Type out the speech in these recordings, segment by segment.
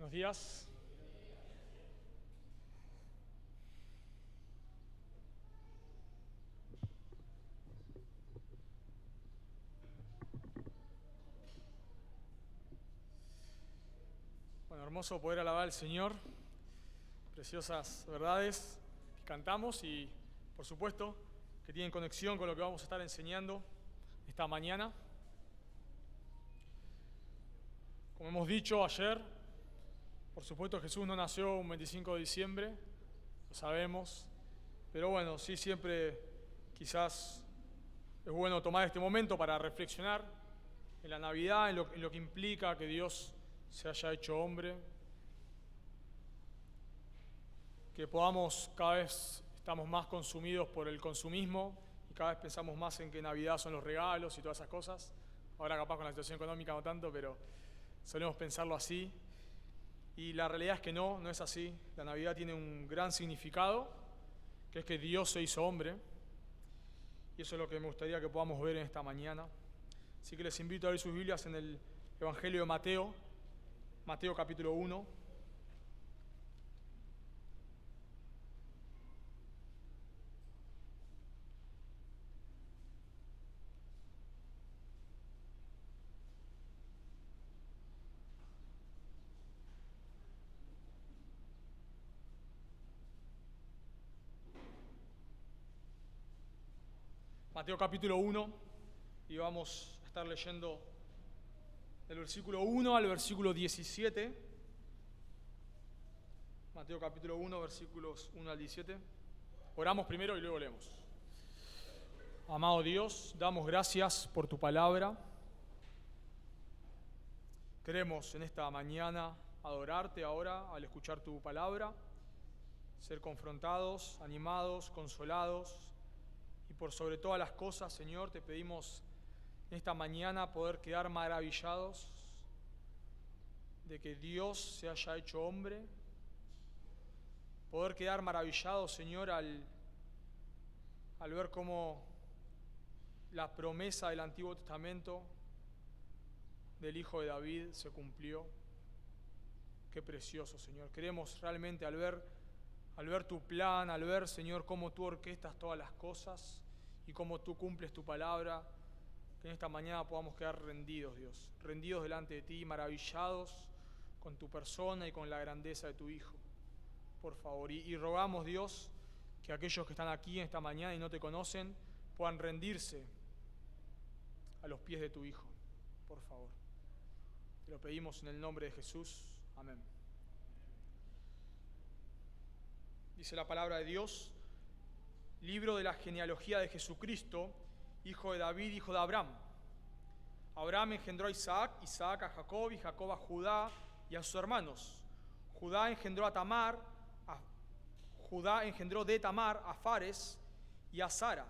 Buenos días. Bueno, hermoso poder alabar al Señor, preciosas verdades que cantamos y, por supuesto, que tienen conexión con lo que vamos a estar enseñando esta mañana. Como hemos dicho ayer, por supuesto Jesús no nació un 25 de diciembre, lo sabemos, pero bueno, sí siempre quizás es bueno tomar este momento para reflexionar en la Navidad, en lo que implica que Dios se haya hecho hombre, que podamos, cada vez estamos más consumidos por el consumismo y cada vez pensamos más en que Navidad son los regalos y todas esas cosas. Ahora capaz con la situación económica no tanto, pero solemos pensarlo así. Y la realidad es que no es así. La Navidad tiene un gran significado, que es que Dios se hizo hombre. Y eso es lo que me gustaría que podamos ver en esta mañana. Así que les invito a abrir sus Biblias en el Evangelio de Mateo, Mateo capítulo 1. Mateo capítulo 1, y vamos a estar leyendo del versículo 1 al versículo 17. Mateo capítulo 1, versículos 1 al 17. Oramos primero y luego leemos. Amado Dios, damos gracias por tu palabra. Queremos en esta mañana adorarte ahora al escuchar tu palabra, ser confrontados, animados, consolados. Y por sobre todas las cosas, Señor, te pedimos en esta mañana poder quedar maravillados de que Dios se haya hecho hombre, poder quedar maravillados, Señor, al ver cómo la promesa del Antiguo Testamento del Hijo de David se cumplió. Qué precioso, Señor. Queremos realmente al ver tu plan, al ver, Señor, cómo tú orquestas todas las cosas y cómo tú cumples tu palabra, que en esta mañana podamos quedar rendidos, Dios, rendidos delante de ti, maravillados con tu persona y con la grandeza de tu Hijo. Por favor, y rogamos, Dios, que aquellos que están aquí en esta mañana y no te conocen puedan rendirse a los pies de tu Hijo, por favor. Te lo pedimos en el nombre de Jesús. Amén. Dice la palabra de Dios, libro de la genealogía de Jesucristo, hijo de David, hijo de Abraham. Abraham engendró a Isaac, Isaac a Jacob y Jacob a Judá y a sus hermanos. Judá engendró a Tamar, Judá engendró de Tamar a Fares y a Sara.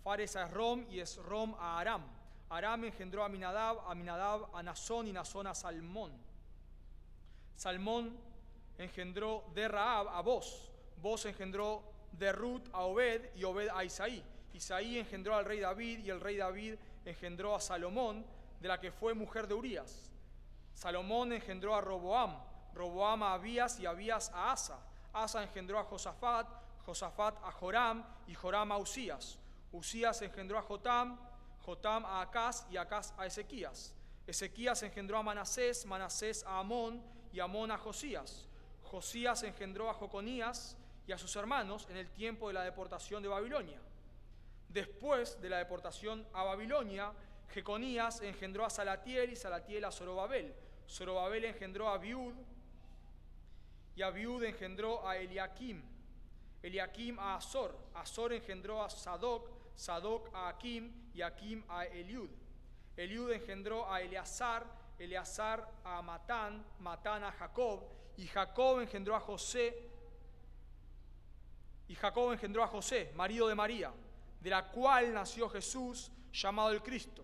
Fares a Esrom y Esrom a Aram. Aram engendró a Aminadab a Nazón y Nazón a Salmón. Salmón engendró de Rahab a Boz. Boz engendró de Ruth a Obed y Obed a Isaí. Isaí engendró al rey David y el rey David engendró a Salomón, de la que fue mujer de Urías. Salomón engendró a Roboam, Roboam a Abías y Abías a Asa. Asa engendró a Josafat, Josafat a Joram y Joram a Usías. Usías engendró a Jotam, Jotam a Acaz y Acaz a Ezequías. Ezequías engendró a Manasés, Manasés a Amón y Amón a Josías. Josías engendró a Joconías y a sus hermanos en el tiempo de la deportación de Babilonia. Después de la deportación a Babilonia, Jeconías engendró a Salatiel y Salatiel a Zorobabel. Zorobabel engendró a Abiud y Abiud engendró a Eliakim. Eliakim a Azor. Azor engendró a Sadoc, Sadoc a Akim y Akim a Eliud. Eliud engendró a Eleazar, Eleazar a Matán, Matán a Jacob y Jacob engendró a José. Y Jacob engendró a José, marido de María, de la cual nació Jesús, llamado el Cristo.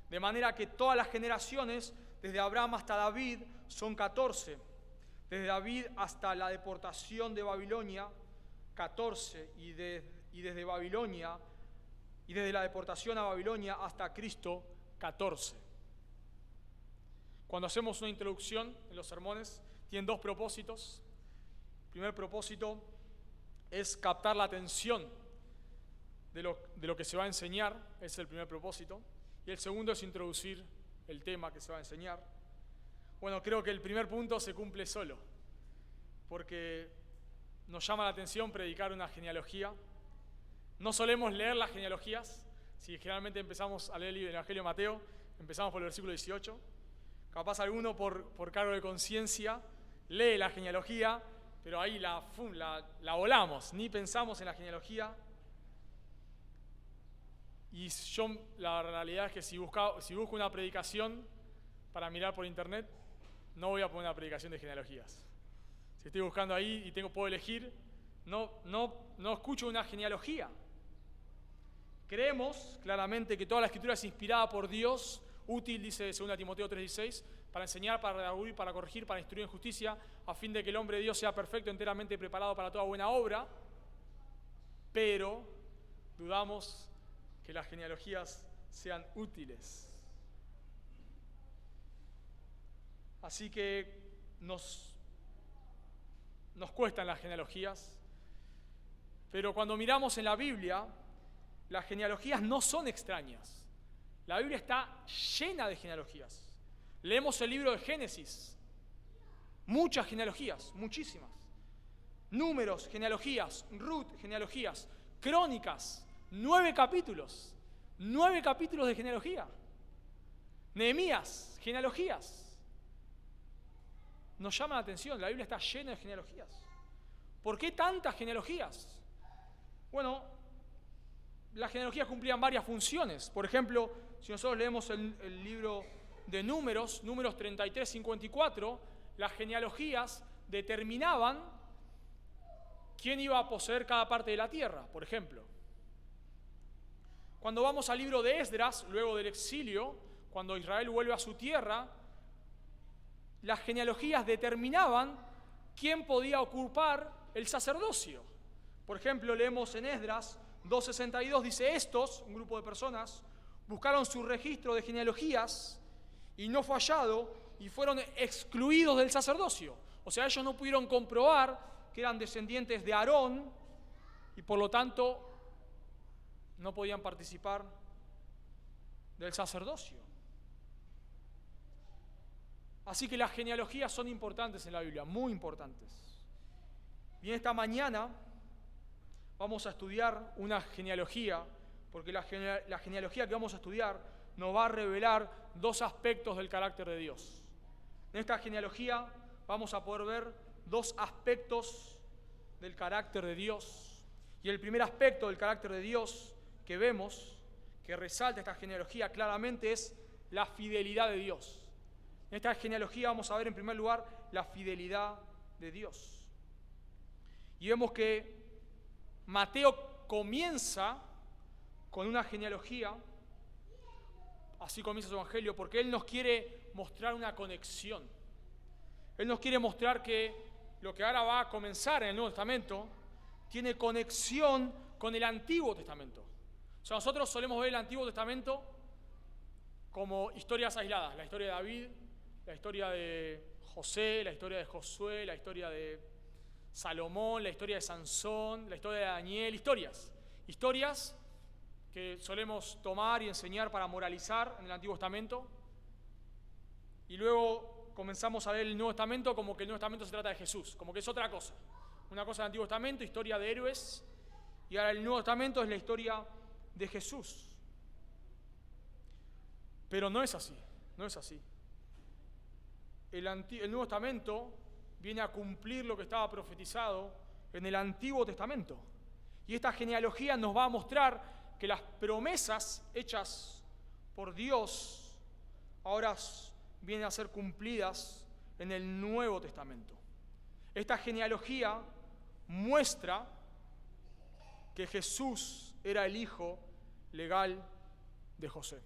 De manera que todas las generaciones, desde Abraham hasta David, son 14. Desde David hasta la deportación de Babilonia, 14. Y desde Babilonia, y desde la deportación a Babilonia hasta Cristo, 14. Cuando hacemos una introducción en los sermones, tienen dos propósitos. El primer propósito es captar la atención de lo que se va a enseñar, ese es el primer propósito. Y el segundo es introducir el tema que se va a enseñar. Bueno, creo que el primer punto se cumple solo, porque nos llama la atención predicar una genealogía. No solemos leer las genealogías. Si generalmente empezamos a leer el Evangelio de Mateo, empezamos por el versículo 18. Capaz alguno por cargo de conciencia lee la genealogía, pero ahí la volamos, ni pensamos en la genealogía. Y la realidad es que si busco una predicación para mirar por internet, no voy a poner una predicación de genealogías. Si estoy buscando ahí y puedo elegir, no escucho una genealogía. Creemos claramente que toda la Escritura es inspirada por Dios, útil, dice 2 Timoteo 3:16, para enseñar, para redarguir, para corregir, para instruir en justicia, a fin de que el hombre de Dios sea perfecto, enteramente preparado para toda buena obra. Pero dudamos que las genealogías sean útiles. Así que nos cuestan las genealogías, pero cuando miramos en la Biblia, las genealogías no son extrañas. La Biblia está llena de genealogías. Leemos el libro de Génesis, muchas genealogías, muchísimas. Números, genealogías, Ruth, genealogías, Crónicas, 9 capítulos de genealogía. Nehemías, genealogías. Nos llama la atención, la Biblia está llena de genealogías. ¿Por qué tantas genealogías? Bueno, las genealogías cumplían varias funciones. Por ejemplo, si nosotros leemos el libro de Números 33, 54, las genealogías determinaban quién iba a poseer cada parte de la tierra, por ejemplo. Cuando vamos al libro de Esdras, luego del exilio, cuando Israel vuelve a su tierra, las genealogías determinaban quién podía ocupar el sacerdocio. Por ejemplo, leemos en Esdras 2:62, dice: estos, un grupo de personas, buscaron su registro de genealogías y no fue hallado y fueron excluidos del sacerdocio. O sea, ellos no pudieron comprobar que eran descendientes de Aarón y por lo tanto no podían participar del sacerdocio. Así que las genealogías son importantes en la Biblia, muy importantes. Y en esta mañana vamos a estudiar una genealogía, porque la genealogía que vamos a estudiar nos va a revelar dos aspectos del carácter de Dios. En esta genealogía vamos a poder ver dos aspectos del carácter de Dios. Y el primer aspecto del carácter de Dios que vemos, que resalta esta genealogía claramente, es la fidelidad de Dios. En esta genealogía vamos a ver en primer lugar la fidelidad de Dios. Y vemos que Mateo comienza con una genealogía, así comienza su evangelio, porque él nos quiere mostrar una conexión. Él nos quiere mostrar que lo que ahora va a comenzar en el Nuevo Testamento tiene conexión con el Antiguo Testamento. O sea, nosotros solemos ver el Antiguo Testamento como historias aisladas, la historia de David, la historia de José, la historia de Josué, la historia de Salomón, la historia de Sansón, la historia de Daniel, historias que solemos tomar y enseñar para moralizar en el Antiguo Testamento. Y luego comenzamos a ver el Nuevo Testamento como que el Nuevo Testamento se trata de Jesús, como que es otra cosa. Una cosa del Antiguo Testamento, historia de héroes, y ahora el Nuevo Testamento es la historia de Jesús. Pero no es así, no es así. El Nuevo Testamento viene a cumplir lo que estaba profetizado en el Antiguo Testamento. Y esta genealogía nos va a mostrar que las promesas hechas por Dios ahora vienen a ser cumplidas en el Nuevo Testamento. Esta genealogía muestra que Jesús era el hijo legal de José.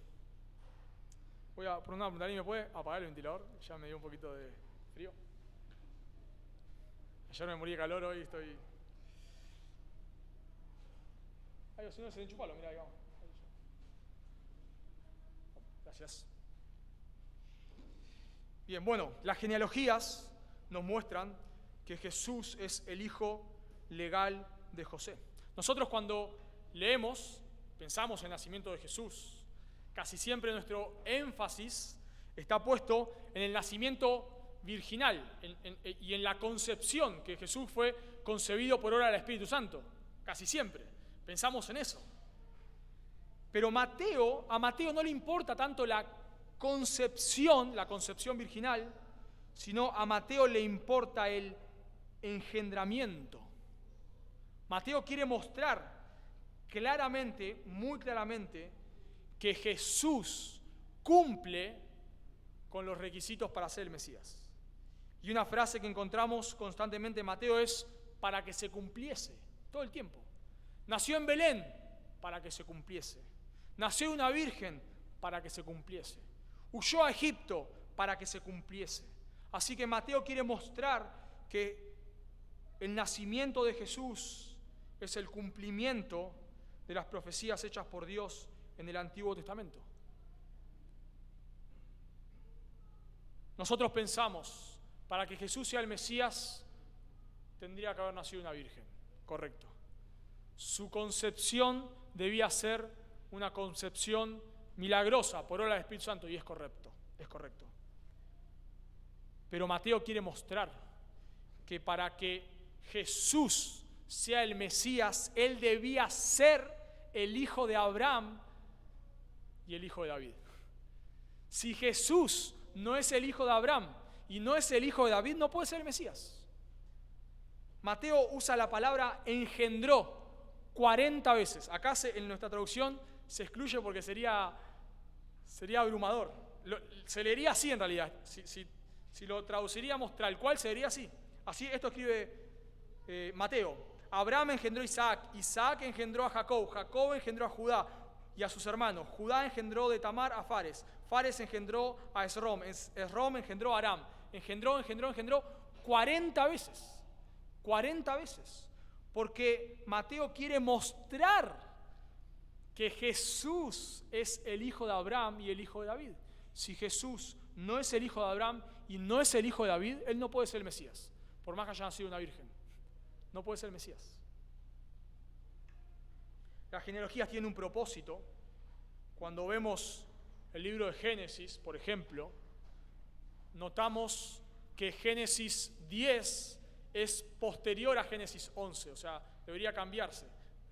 Voy a por una pregunta, ¿me puede apagar el ventilador? Ya me dio un poquito de frío. Ayer me morí de calor, hoy estoy... Ay, si no se enchufalo, mira, ahí vamos. Gracias. Bien, bueno, las genealogías nos muestran que Jesús es el hijo legal de José. Nosotros cuando leemos, pensamos en el nacimiento de Jesús, casi siempre nuestro énfasis está puesto en el nacimiento virginal y en la concepción, que Jesús fue concebido por obra del Espíritu Santo. Casi siempre pensamos en eso. Pero a Mateo no le importa tanto la concepción virginal, sino a Mateo le importa el engendramiento. Mateo quiere mostrar claramente, muy claramente, que Jesús cumple con los requisitos para ser el Mesías. Y una frase que encontramos constantemente en Mateo es para que se cumpliese, todo el tiempo. Nació en Belén para que se cumpliese. Nació una virgen para que se cumpliese. Huyó a Egipto para que se cumpliese. Así que Mateo quiere mostrar que el nacimiento de Jesús es el cumplimiento de las profecías hechas por Dios en el Antiguo Testamento. Nosotros pensamos, para que Jesús sea el Mesías, tendría que haber nacido una virgen. Correcto. Su concepción debía ser una concepción milagrosa por obra del Espíritu Santo, y es correcto. Pero Mateo quiere mostrar que para que Jesús sea el Mesías, él debía ser el hijo de Abraham y el hijo de David. Si Jesús no es el hijo de Abraham y no es el hijo de David, no puede ser el Mesías. Mateo usa la palabra engendró 40 veces. Acá en nuestra traducción se excluye porque sería abrumador. Se leería así en realidad. Si lo traduciríamos tal cual, se leería así. Así esto escribe Mateo. Abraham engendró a Isaac, Isaac engendró a Jacob, Jacob engendró a Judá y a sus hermanos. Judá engendró de Tamar a Fares, Fares engendró a Esrom, Esrom engendró a Aram, engendró 40 veces. 40 veces. Porque Mateo quiere mostrar que Jesús es el hijo de Abraham y el hijo de David. Si Jesús no es el hijo de Abraham y no es el hijo de David, él no puede ser el Mesías, por más que haya nacido una virgen. No puede ser el Mesías. Las genealogías tienen un propósito. Cuando vemos el libro de Génesis, por ejemplo, notamos que Génesis 10 es posterior a Génesis 11, o sea, debería cambiarse.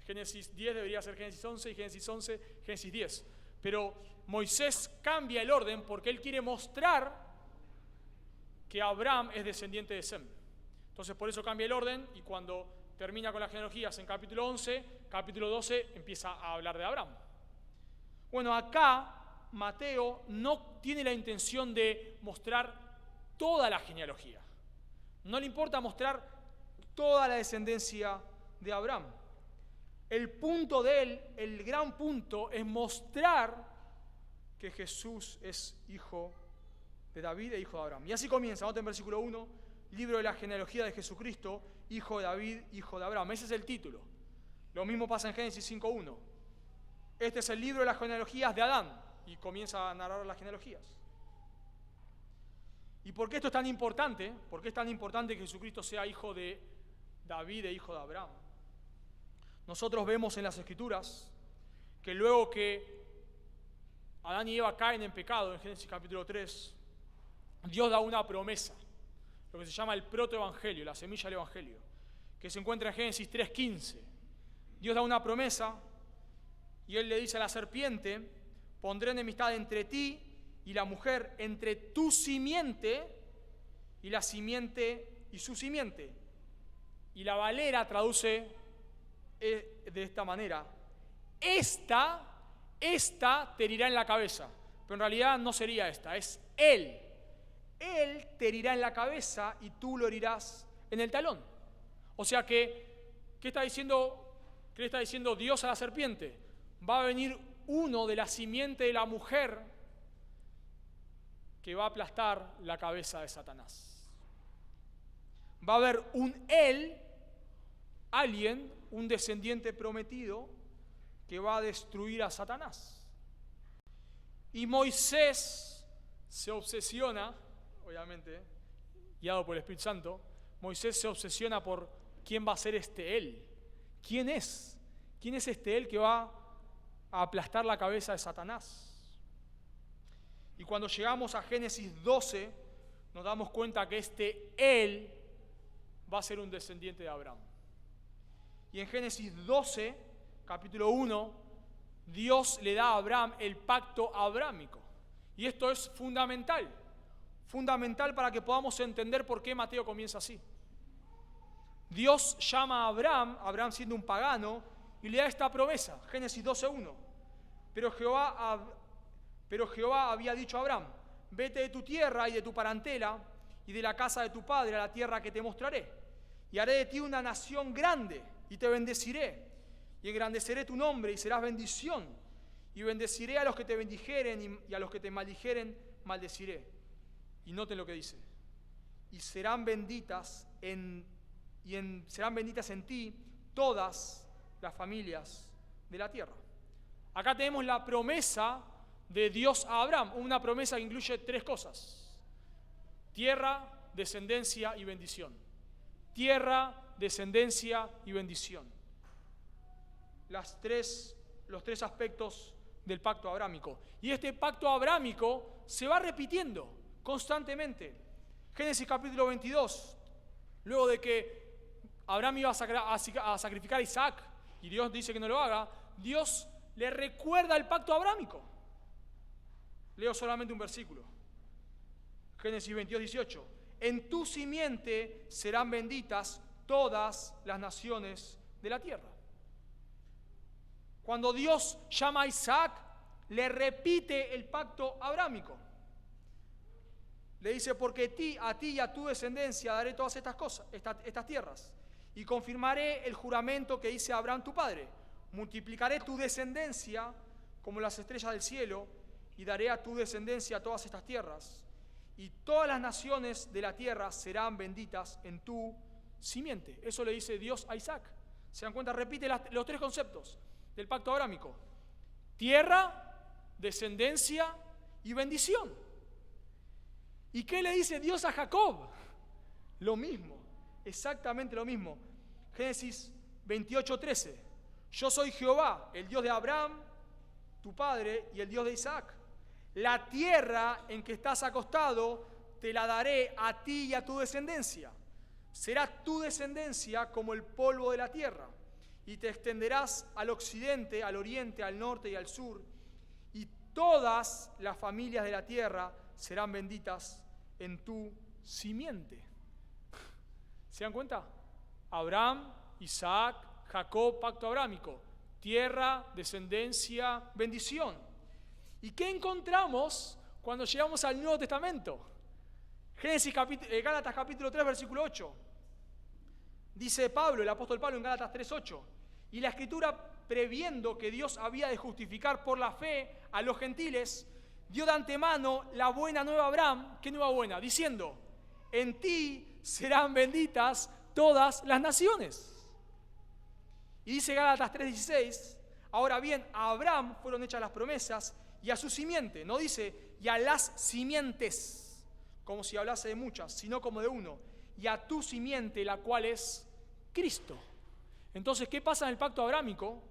Génesis 10 debería ser Génesis 11 y Génesis 11, Génesis 10. Pero Moisés cambia el orden porque él quiere mostrar que Abraham es descendiente de Sem. Entonces por eso cambia el orden y cuando termina con las genealogías en capítulo 11, capítulo 12 empieza a hablar de Abraham. Bueno, acá Mateo no tiene la intención de mostrar toda la genealogía. No le importa mostrar toda la descendencia de Abraham. El punto de él, el gran punto, es mostrar que Jesús es hijo de David e hijo de Abraham. Y así comienza, nota en versículo 1, libro de la genealogía de Jesucristo, hijo de David, hijo de Abraham. Ese es el título. Lo mismo pasa en Génesis 5.1. Este es el libro de las genealogías de Adán, y comienza a narrar las genealogías. ¿Y por qué esto es tan importante? ¿Por qué es tan importante que Jesucristo sea hijo de David e hijo de Abraham? Nosotros vemos en las Escrituras que luego que Adán y Eva caen en pecado, en Génesis capítulo 3, Dios da una promesa, lo que se llama el protoevangelio, la semilla del evangelio, que se encuentra en Génesis 3.15. Dios da una promesa y Él le dice a la serpiente: pondré enemistad entre ti y la mujer, entre tu simiente y la simiente y su simiente. Y la Valera traduce de esta manera: esta te herirá en la cabeza. Pero en realidad no sería esta, es él. Él te herirá en la cabeza y tú lo herirás en el talón. O sea que, ¿qué está diciendo Dios a la serpiente? Va a venir uno de la simiente de la mujer que va a aplastar la cabeza de Satanás. Va a haber un él, alguien, un descendiente prometido que va a destruir a Satanás. Y Moisés se obsesiona, obviamente, guiado por el Espíritu Santo, Moisés se obsesiona por quién va a ser este él. ¿Quién es? ¿Quién es este él que va a aplastar la cabeza de Satanás? Y cuando llegamos a Génesis 12, nos damos cuenta que este él va a ser un descendiente de Abraham. Y en Génesis 12, capítulo 1, Dios le da a Abraham el pacto abrámico. Y esto es fundamental para que podamos entender por qué Mateo comienza así. Dios llama a Abraham siendo un pagano, y le da esta promesa, Génesis 12:1. Pero Jehová había dicho a Abraham: vete de tu tierra y de tu parentela y de la casa de tu padre a la tierra que te mostraré. Y haré de ti una nación grande y te bendeciré. Y engrandeceré tu nombre y serás bendición. Y bendeciré a los que te bendijeren y a los que te maldijeren maldeciré. Y noten lo que dice. Y serán benditas en ti todas las familias de la tierra. Acá tenemos la promesa de Dios a Abraham, una promesa que incluye 3 cosas: tierra, descendencia y bendición. Tierra, descendencia y bendición. Los tres aspectos del pacto abrámico. Y este pacto abrámico se va repitiendo constantemente. Génesis capítulo 22, luego de que Abraham iba a sacrificar a Isaac y Dios dice que no lo haga, Dios le recuerda el pacto abrámico. Leo solamente un versículo. Génesis 22, 18. En tu simiente serán benditas todas las naciones de la tierra. Cuando Dios llama a Isaac, le repite el pacto abrámico. Le dice: porque a ti y a tu descendencia daré todas estas cosas, estas tierras, y confirmaré el juramento que hice a Abraham tu padre. Multiplicaré tu descendencia como las estrellas del cielo, y daré a tu descendencia todas estas tierras, y todas las naciones de la tierra serán benditas en tu simiente. Eso le dice Dios a Isaac. ¿Se dan cuenta? Repite los 3 conceptos del pacto abrámico: tierra, descendencia y bendición. ¿Y qué le dice Dios a Jacob? Lo mismo, exactamente lo mismo. Génesis 28:13. Yo soy Jehová, el Dios de Abraham, tu padre, y el Dios de Isaac. La tierra en que estás acostado te la daré a ti y a tu descendencia. Será tu descendencia como el polvo de la tierra, y te extenderás al occidente, al oriente, al norte y al sur, y todas las familias de la tierra serán benditas en tu simiente. ¿Se dan cuenta? Abraham, Isaac, Jacob, pacto abrámico. Tierra, descendencia, bendición. ¿Y qué encontramos cuando llegamos al Nuevo Testamento? Gálatas capítulo 3, versículo 8. Dice Pablo, el apóstol Pablo, en Gálatas 3:8: y la Escritura, previendo que Dios había de justificar por la fe a los gentiles, dio de antemano la buena nueva a Abraham. ¿Qué nueva buena? Diciendo: en ti serán benditas todas las naciones. Y dice Gálatas 3:16: ahora bien, a Abraham fueron hechas las promesas y a su simiente. No dice y a las simientes, como si hablase de muchas, sino como de uno. Y a tu simiente, la cual es Cristo. Entonces, ¿qué pasa en el pacto abrámico?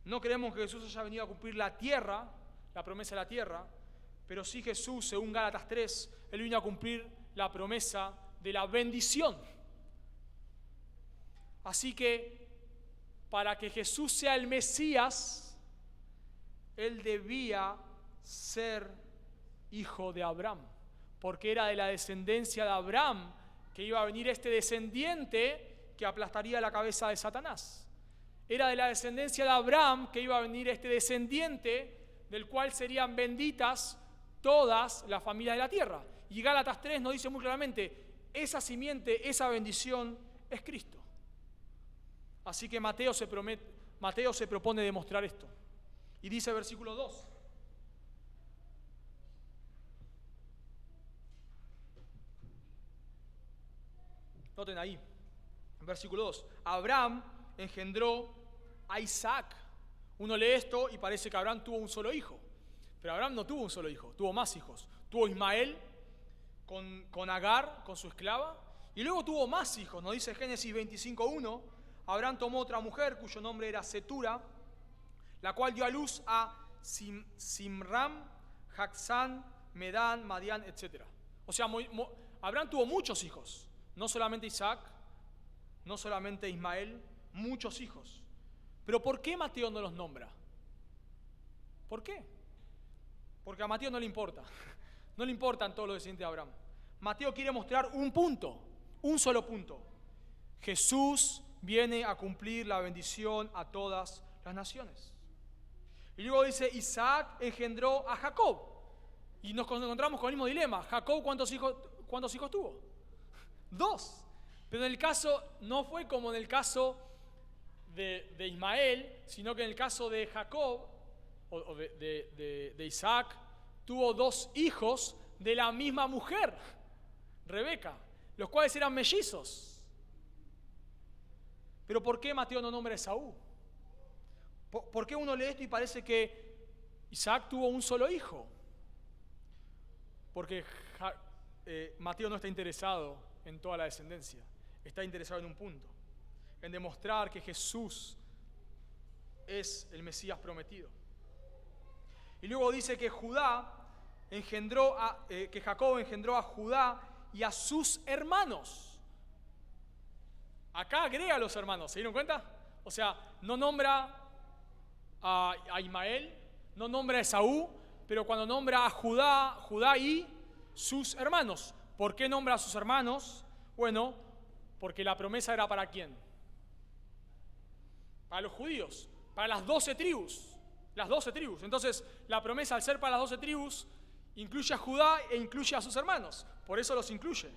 No creemos que Jesús haya venido a cumplir la tierra, la promesa de la tierra, pero sí Jesús, según Gálatas 3, Él vino a cumplir la promesa de la bendición. Así que, para que Jesús sea el Mesías, Él debía ser hijo de Abraham, porque era de la descendencia de Abraham que iba a venir este descendiente que aplastaría la cabeza de Satanás. Era de la descendencia de Abraham que iba a venir este descendiente del cual serían benditas todas las familias de la tierra. Y Gálatas 3 nos dice muy claramente: esa simiente, esa bendición es Cristo. Así que Mateo se propone demostrar esto. Y dice versículo 2. Noten ahí, en versículo 2. Abraham engendró a Isaac. Uno lee esto y parece que Abraham tuvo un solo hijo. Pero Abraham no tuvo un solo hijo, tuvo más hijos. Tuvo Ismael, con Agar, con su esclava, y luego tuvo más hijos. Nos dice Génesis 25:1, Abraham tomó otra mujer cuyo nombre era Setura, la cual dio a luz a Simram, Jaxán, Medán, Madián, etc. O sea, Abraham tuvo muchos hijos, no solamente Isaac, no solamente Ismael, muchos hijos. Pero ¿por qué Mateo no los nombra? ¿Por qué? Porque a Mateo no le importa. No le importan todos los descendientes de Abraham. Mateo quiere mostrar un punto, un solo punto. Jesús viene a cumplir la bendición a todas las naciones. Y luego dice, Isaac engendró a Jacob. Y nos encontramos con el mismo dilema. Jacob, ¿cuántos hijos tuvo? 2. Pero en el caso, no fue como en el caso de Ismael, sino que en el caso de Jacob, o de Isaac, tuvo 2 hijos de la misma mujer, Rebeca, los cuales eran mellizos. Pero ¿por qué Mateo no nombra a Esaú? ¿Por qué uno lee esto y parece que Isaac tuvo un solo hijo? Porque Mateo no está interesado en toda la descendencia, está interesado en un punto, en demostrar que Jesús es el Mesías prometido. Y luego dice que que Jacob engendró a Judá y a sus hermanos. Acá agrega a los hermanos, ¿se dieron cuenta? O sea, no nombra a Ismael, no nombra a Esaú, pero cuando nombra a Judá y sus hermanos. ¿Por qué nombra a sus hermanos? Bueno, porque la promesa era ¿para quién? Para los judíos, para las 12 tribus. Las 12 tribus. Entonces, la promesa al ser para las 12 tribus incluye a Judá e incluye a sus hermanos. Por eso los incluye.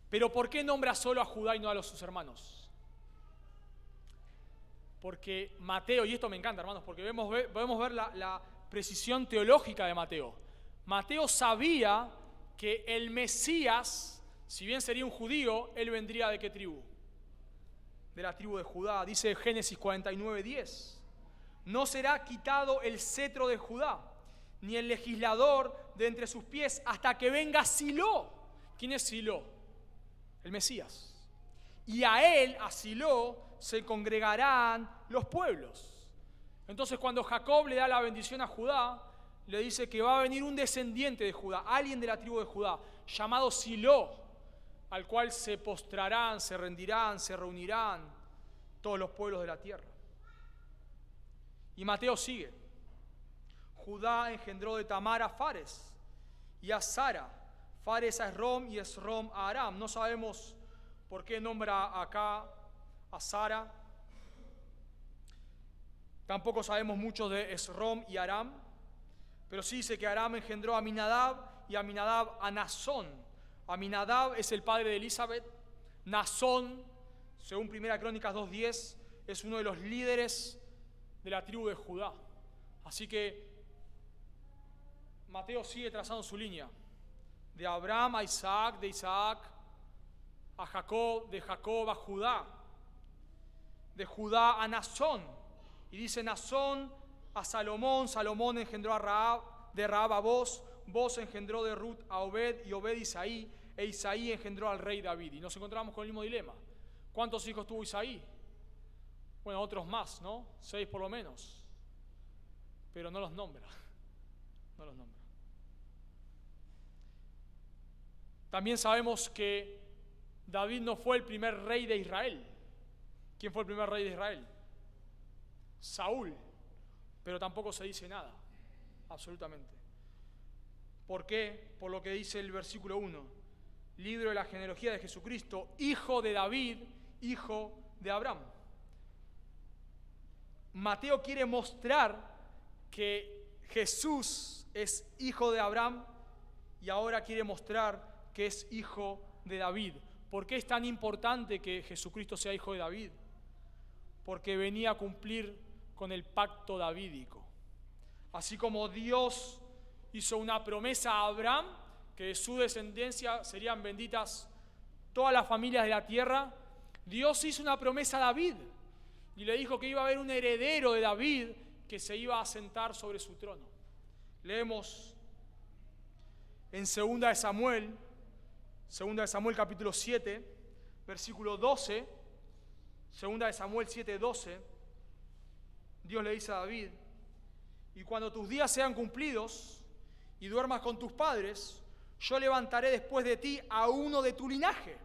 Pero ¿por qué nombra solo a Judá y no a sus hermanos? Porque Mateo, y esto me encanta, hermanos, porque podemos ver la precisión teológica de Mateo. Mateo sabía que el Mesías, si bien sería un judío, él vendría ¿de qué tribu? De la tribu de Judá. Dice Génesis 49:10. No será quitado el cetro de Judá, ni el legislador de entre sus pies, hasta que venga Silo. ¿Quién es Silo? El Mesías. Y a él, a Silo, se congregarán los pueblos. Entonces, cuando Jacob le da la bendición a Judá, le dice que va a venir un descendiente de Judá, alguien de la tribu de Judá, llamado Silo, al cual se postrarán, se rendirán, se reunirán todos los pueblos de la tierra. Y Mateo sigue. Judá engendró de Tamar a Fares y a Sara. Fares a Esrom y Esrom a Aram. No sabemos por qué nombra acá a Sara. Tampoco sabemos mucho de Esrom y Aram. Pero sí dice que Aram engendró a Aminadab y Aminadab a Nazón. Aminadab es el padre de Elizabeth. Nazón, según 1 Crónicas 2:10, es uno de los líderes de la tribu de Judá. Así que Mateo sigue trazando su línea. De Abraham a Isaac, de Isaac a Jacob, de Jacob a Judá, de Judá a Nazón. Y dice Nazón a Salomón, Salomón engendró a Rahab, de Rahab a Boz engendró de Ruth a Obed, y Obed Isaí, e Isaí engendró al rey David. Y nos encontramos con el mismo dilema. ¿Cuántos hijos tuvo Isaí? Bueno, otros más, ¿no? 6 por lo menos. Pero no los nombra. No los nombra. También sabemos que David no fue el primer rey de Israel. ¿Quién fue el primer rey de Israel? Saúl. Pero tampoco se dice nada. Absolutamente. ¿Por qué? Por lo que dice el versículo 1. Libro de la genealogía de Jesucristo, hijo de David, hijo de Abraham. Mateo quiere mostrar que Jesús es hijo de Abraham y ahora quiere mostrar que es hijo de David. ¿Por qué es tan importante que Jesucristo sea hijo de David? Porque venía a cumplir con el pacto davídico. Así como Dios hizo una promesa a Abraham, que de su descendencia serían benditas todas las familias de la tierra, Dios hizo una promesa a David y le dijo que iba a haber un heredero de David que se iba a sentar sobre su trono. Leemos en 2 de Samuel capítulo 7, versículo 12, 2 de Samuel 7, 12, Dios le dice a David: y cuando tus días sean cumplidos y duermas con tus padres, yo levantaré después de ti a uno de tu linaje,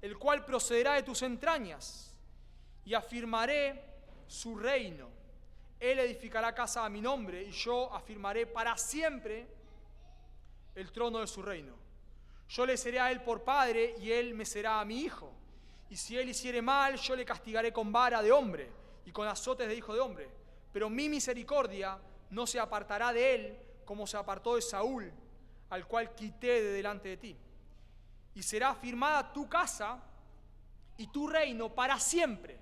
el cual procederá de tus entrañas, y afirmaré su reino. Él edificará casa a mi nombre, y yo afirmaré para siempre el trono de su reino. Yo le seré a él por padre, y él me será a mi hijo. Y si él hiciere mal, yo le castigaré con vara de hombre y con azotes de hijo de hombre. Pero mi misericordia no se apartará de él, como se apartó de Saúl, al cual quité de delante de ti. Y será firmada tu casa y tu reino para siempre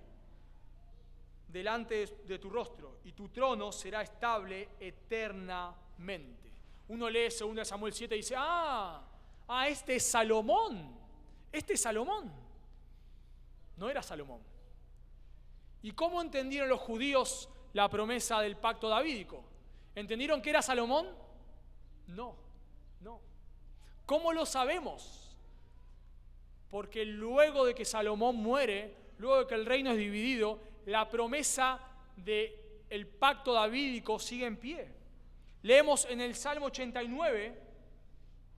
delante de tu rostro, y tu trono será estable eternamente. Uno lee 2 Samuel 7 y dice: este es Salomón. Este es Salomón. No era Salomón. ¿Y cómo entendieron los judíos la promesa del pacto davídico? ¿Entendieron que era Salomón? No. ¿Cómo lo sabemos? Porque luego de que Salomón muere, luego de que el reino es dividido, la promesa del pacto davídico sigue en pie. Leemos en el Salmo 89: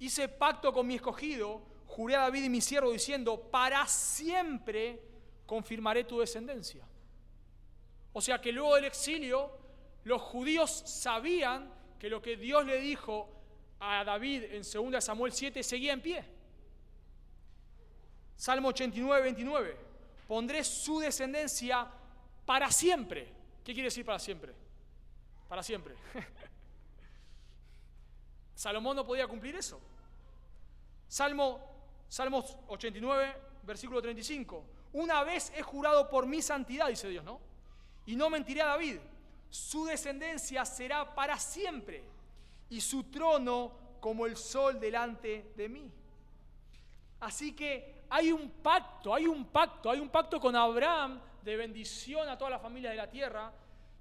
hice pacto con mi escogido, juré a David y mi siervo diciendo: para siempre confirmaré tu descendencia. O sea que luego del exilio, los judíos sabían que lo que Dios le dijo a David en 2 Samuel 7 seguía en pie. Salmo 89, 29. Pondré su descendencia para siempre. ¿Qué quiere decir para siempre? Para siempre. ¿Salomón no podía cumplir eso? Salmos 89, versículo 35. Una vez he jurado por mi santidad, dice Dios, ¿no? Y no mentiré a David. Su descendencia será para siempre, y su trono como el sol delante de mí. Así que hay un pacto con Abraham de bendición a todas las familias de la tierra,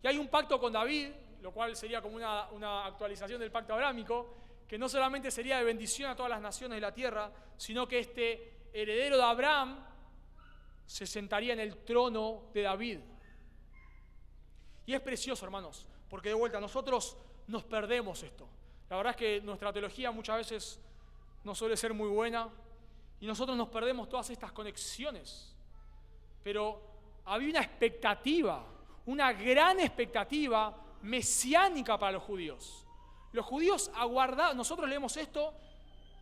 y hay un pacto con David, lo cual sería como una actualización del pacto abrámico, que no solamente sería de bendición a todas las naciones de la tierra, sino que este heredero de Abraham se sentaría en el trono de David. Y es precioso, hermanos, porque de vuelta nosotros nos perdemos esto. La verdad es que nuestra teología muchas veces no suele ser muy buena y nosotros nos perdemos todas estas conexiones. Pero había una expectativa, una gran expectativa mesiánica para los judíos. Los judíos aguardaban, nosotros leemos esto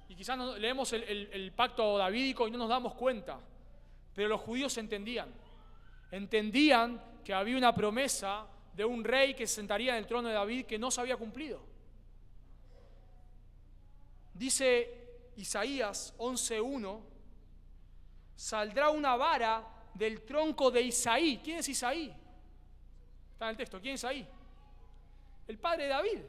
y quizás leemos el pacto davídico y no nos damos cuenta, pero los judíos entendían que había una promesa de un rey que se sentaría en el trono de David que no se había cumplido. Dice Isaías 11:1: saldrá una vara del tronco de Isaí. ¿Quién es Isaí? Está en el texto. ¿Quién es Isaí? El padre de David.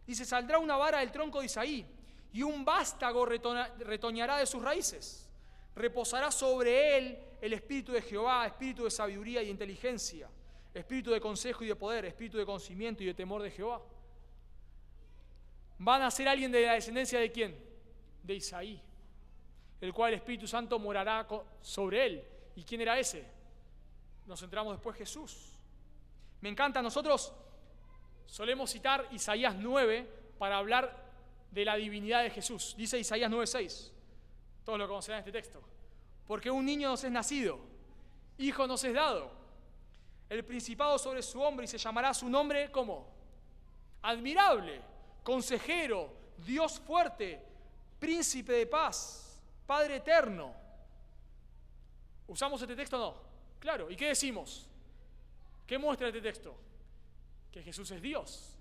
Dice: saldrá una vara del tronco de Isaí, y un vástago retoñará de sus raíces. Reposará sobre él el espíritu de Jehová, espíritu de sabiduría y inteligencia, espíritu de consejo y de poder, espíritu de conocimiento y de temor de Jehová. ¿Van a ser alguien de la descendencia de quién? De Isaí, el cual el Espíritu Santo morará sobre él. ¿Y quién era ese? Nos enteramos después: Jesús. Me encanta, nosotros solemos citar Isaías 9 para hablar de la divinidad de Jesús. Dice Isaías 9:6, todos lo conocerán este texto: porque un niño nos es nacido, hijo nos es dado, el principado sobre su hombro, y se llamará su nombre, ¿cómo? Admirable, consejero, Dios fuerte, príncipe de paz, Padre eterno. ¿Usamos este texto o no? Claro. ¿Y qué decimos? ¿Qué muestra este texto? Que Jesús es Dios.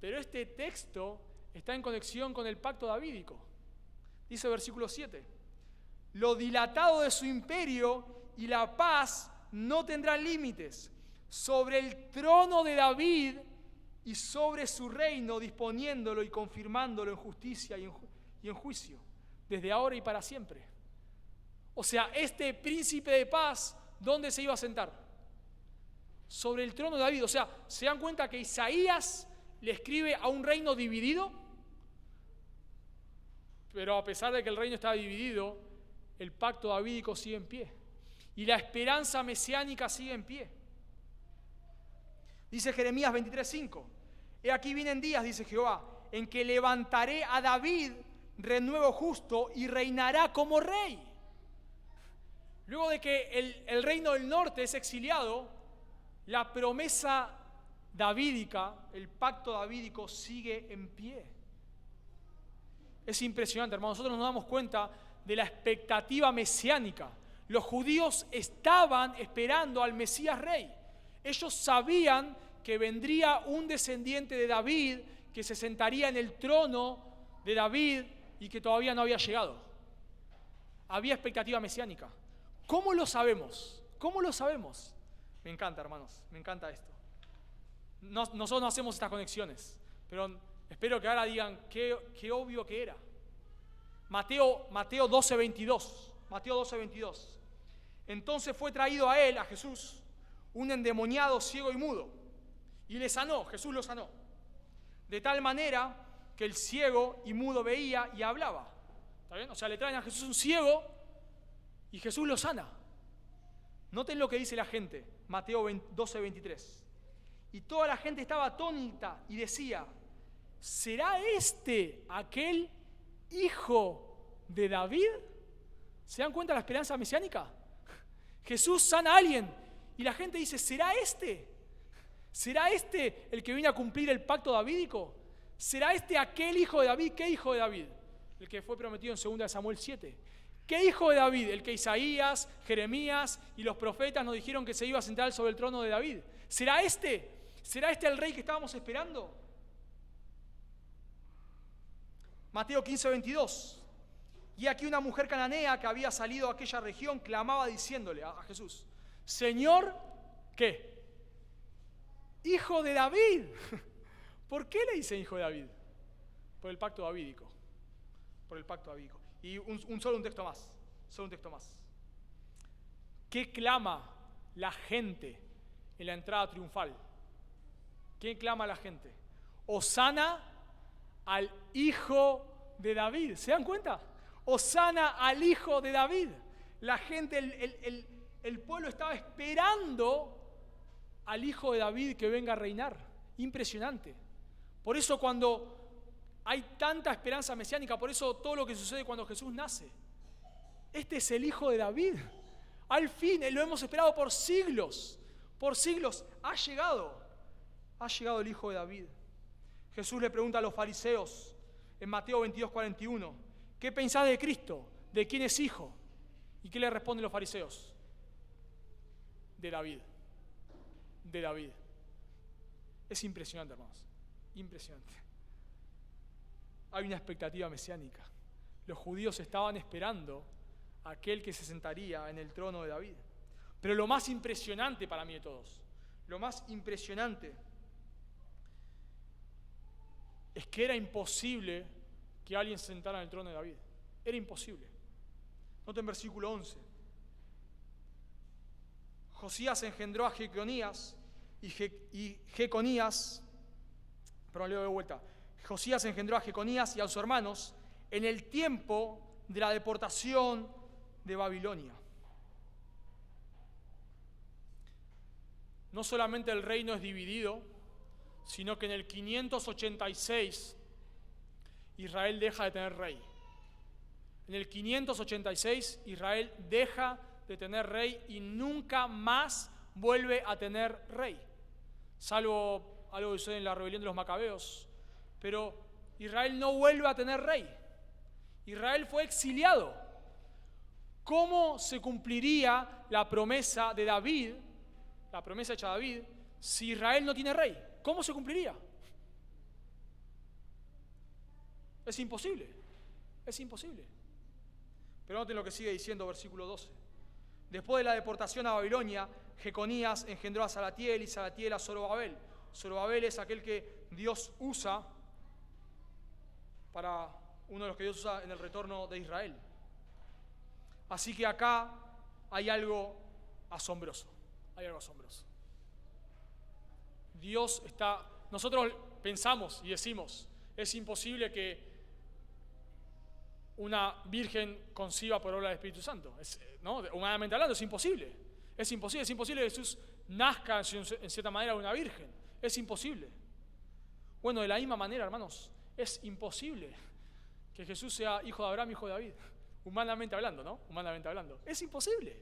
Pero este texto está en conexión con el pacto davídico. Dice versículo 7: lo dilatado de su imperio y la paz no tendrán límites sobre el trono de David y sobre su reino, disponiéndolo y confirmándolo en justicia y en juicio, desde ahora y para siempre. O sea, este príncipe de paz, ¿dónde se iba a sentar? Sobre el trono de David. O sea, ¿se dan cuenta que Isaías le escribe a un reino dividido? Pero a pesar de que el reino está dividido, el pacto davídico sigue en pie. Y la esperanza mesiánica sigue en pie. Dice Jeremías 23:5. He aquí vienen días, dice Jehová, en que levantaré a David renuevo justo y reinará como rey. Luego de que el reino del norte es exiliado, la promesa davídica, el pacto davídico sigue en pie. Es impresionante, hermanos. Nosotros nos damos cuenta de la expectativa mesiánica. Los judíos estaban esperando al Mesías rey. Ellos sabían que vendría un descendiente de David, que se sentaría en el trono de David y que todavía no había llegado. Había expectativa mesiánica. ¿Cómo lo sabemos? ¿Cómo lo sabemos? Me encanta, hermanos, me encanta esto. Nosotros no hacemos estas conexiones, pero espero que ahora digan qué obvio que era. Mateo 12:22. Mateo 12:22. Entonces fue traído a él, a Jesús, un endemoniado ciego y mudo, y le sanó, Jesús lo sanó. De tal manera que el ciego y mudo veía y hablaba. ¿Está bien? O sea, le traen a Jesús un ciego y Jesús lo sana. Noten lo que dice la gente, Mateo 12:23. Y toda la gente estaba atónita y decía, ¿será este aquel hijo de David? ¿Se dan cuenta de la esperanza mesiánica? Jesús sana a alguien y la gente dice, ¿será este? ¿Será este el que viene a cumplir el pacto davídico? ¿Será este aquel hijo de David? ¿Qué hijo de David? El que fue prometido en 2 Samuel 7. ¿Qué hijo de David? El que Isaías, Jeremías y los profetas nos dijeron que se iba a sentar sobre el trono de David. ¿Será este? ¿Será este el rey que estábamos esperando? Mateo 15:22. Y aquí una mujer cananea que había salido a aquella región clamaba diciéndole a Jesús, Señor, ¿qué? Hijo de David. ¿Por qué le dicen hijo de David? Por el pacto davídico. Por el pacto davídico. Y solo un texto más. Solo un texto más. ¿Qué clama la gente en la entrada triunfal? ¿Qué clama la gente? Hosana al hijo de David. ¿Se dan cuenta? Hosana al hijo de David. La gente, el pueblo estaba esperando al hijo de David que venga a reinar. Impresionante. Por eso cuando hay tanta esperanza mesiánica, por eso todo lo que sucede cuando Jesús nace. Este es el hijo de David. Al fin, lo hemos esperado por siglos. Por siglos. Ha llegado el hijo de David. Jesús le pregunta a los fariseos en Mateo 22:41, ¿qué pensás de Cristo? ¿De quién es hijo? ¿Y qué le responden los fariseos? De David. De David. Es impresionante, hermanos. Impresionante. Hay una expectativa mesiánica. Los judíos estaban esperando a aquel que se sentaría en el trono de David. Pero lo más impresionante para mí de todos, lo más impresionante es que era imposible que alguien se sentara en el trono de David. Era imposible. Noten versículo 11. Josías engendró a Jeconías y Jeconías, perdón, leo de vuelta. Josías engendró a Jeconías y a sus hermanos en el tiempo de la deportación de Babilonia. No solamente el reino es dividido, sino que en el 586 Israel deja de tener rey. En el 586 Israel deja de tener rey y nunca más vuelve a tener rey. Salvo algo que sucede en la rebelión de los macabeos. Pero Israel no vuelve a tener rey. Israel fue exiliado. ¿Cómo se cumpliría la promesa de David, la promesa hecha a David, si Israel no tiene rey? ¿Cómo se cumpliría? Es imposible. Es imposible. Pero noten lo que sigue diciendo versículo 12. Después de la deportación a Babilonia, Jeconías engendró a Salatiel y Salatiel a Zorobabel. Zorobabel es aquel que Dios usa para uno de los que Dios usa en el retorno de Israel. Así que acá hay algo asombroso. Hay algo asombroso. Dios está... Nosotros pensamos y decimos, es imposible que una virgen conciba por obra del Espíritu Santo. ¿No? Humanamente hablando, es imposible. Es imposible que Jesús nazca en cierta manera de una virgen. Es imposible. Bueno, de la misma manera, hermanos, es imposible que Jesús sea hijo de Abraham, hijo de David. Humanamente hablando, ¿no? Humanamente hablando. Es imposible,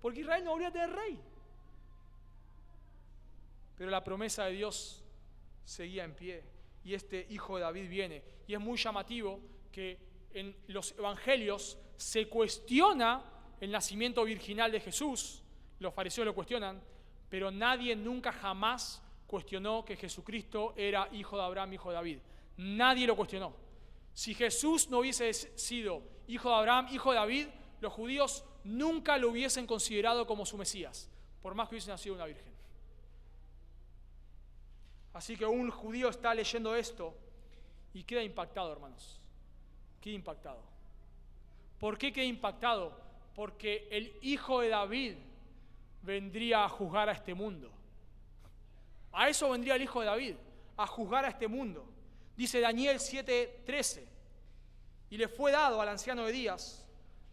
porque Israel no volvería a tener rey. Pero la promesa de Dios seguía en pie, y este hijo de David viene. Y es muy llamativo que en los evangelios se cuestiona el nacimiento virginal de Jesús. Los fariseos lo cuestionan, pero nadie nunca jamás cuestionó que Jesucristo era hijo de Abraham, hijo de David. Nadie lo cuestionó. Si Jesús no hubiese sido hijo de Abraham, hijo de David, los judíos nunca lo hubiesen considerado como su Mesías, por más que hubiese nacido una virgen. Así que un judío está leyendo esto y queda impactado, hermanos. Queda impactado. ¿Por qué queda impactado? Porque el hijo de David vendría a juzgar a este mundo. A eso vendría el hijo de David, a juzgar a este mundo. Dice Daniel 7:13, y le fue dado al anciano de días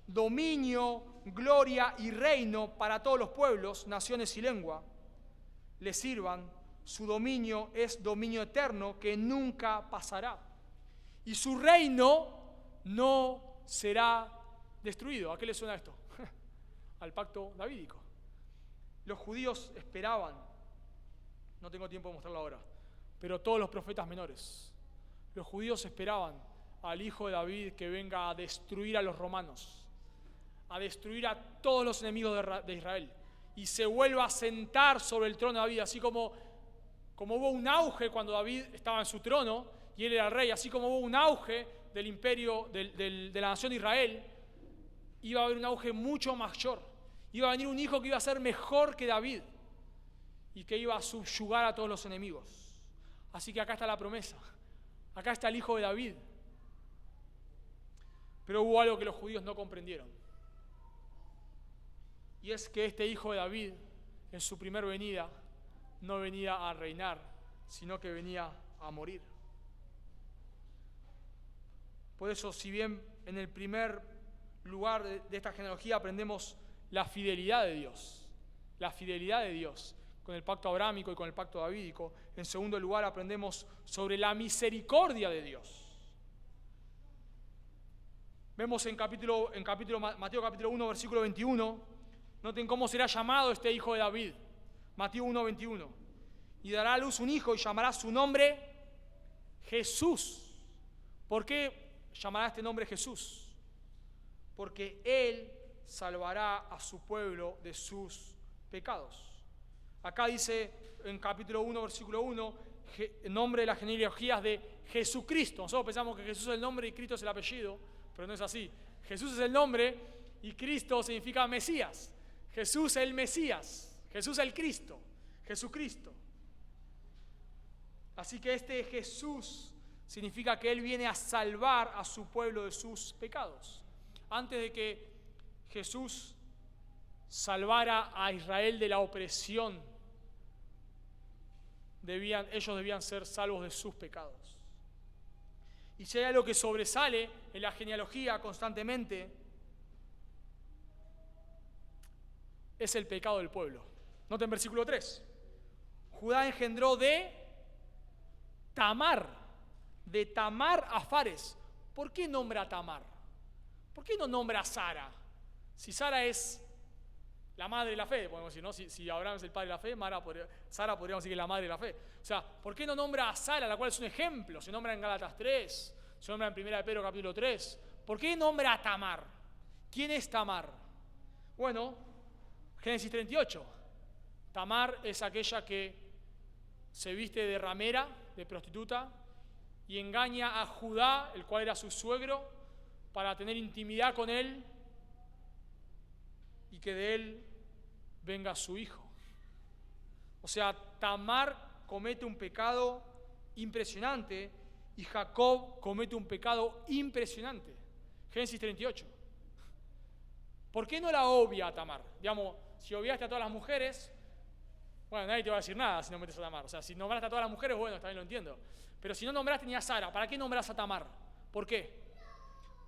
dominio, gloria y reino para todos los pueblos, naciones y lengua le sirvan. Su dominio es dominio eterno que nunca pasará. Y su reino no será destruido. ¿A qué le suena esto? Al pacto davídico. Los judíos esperaban, no tengo tiempo de mostrarlo ahora, pero todos los profetas menores, los judíos esperaban al hijo de David que venga a destruir a los romanos, a destruir a todos los enemigos de Israel, y se vuelva a sentar sobre el trono de David, así como hubo un auge cuando David estaba en su trono y él era rey, así como hubo un auge del imperio de la nación de Israel, iba a haber un auge mucho mayor. Iba a venir un hijo que iba a ser mejor que David y que iba a subyugar a todos los enemigos. Así que acá está la promesa. Acá está el hijo de David. Pero hubo algo que los judíos no comprendieron. Y es que este hijo de David, en su primer venida, no venía a reinar, sino que venía a morir. Por eso, si bien en el primer lugar de esta genealogía aprendemos la fidelidad de Dios con el pacto abrámico y con el pacto davídico, en segundo lugar aprendemos sobre la misericordia de Dios. Vemos en Mateo capítulo 1, versículo 21, noten cómo será llamado este hijo de David. Mateo 1, 21. Y dará a luz un hijo y llamará su nombre Jesús. ¿Por qué llamará este nombre Jesús? Porque él salvará a su pueblo de sus pecados. Acá dice en capítulo 1, versículo 1, el nombre de las genealogías de Jesucristo. Nosotros pensamos que Jesús es el nombre y Cristo es el apellido, pero no es así. Jesús es el nombre y Cristo significa Mesías. Jesús el Mesías, Jesús el Cristo, Jesucristo. Así que este Jesús significa que Él viene a salvar a su pueblo de sus pecados. Antes de que Jesús salvara a Israel de la opresión, ellos debían ser salvos de sus pecados. Y si hay algo que sobresale en la genealogía constantemente, es el pecado del pueblo. Noten versículo 3. Judá engendró de Tamar a Fares. ¿Por qué nombra a Tamar? ¿Por qué no nombra a Sara? Si Sara es la madre de la fe, podemos decir, ¿no? Si Abraham es el padre de la fe, Sara podríamos decir que es la madre de la fe. O sea, ¿por qué no nombra a Sara, la cual es un ejemplo? Se nombra en Gálatas 3, se nombra en 1 de Pedro capítulo 3. ¿Por qué nombra a Tamar? ¿Quién es Tamar? Bueno, Génesis 38. Tamar es aquella que se viste de ramera, de prostituta, y engaña a Judá, el cual era su suegro, para tener intimidad con él y que de él venga su hijo. O sea, Tamar comete un pecado impresionante y Jacob comete un pecado impresionante. Génesis 38. ¿Por qué no la obvia a Tamar? Digamos, si obviaste a todas las mujeres, bueno, nadie te va a decir nada si no metes a Tamar. O sea, si nombraste a todas las mujeres, bueno, también lo entiendo. Pero si no nombraste ni a Sara, ¿para qué nombras a Tamar? ¿Por qué?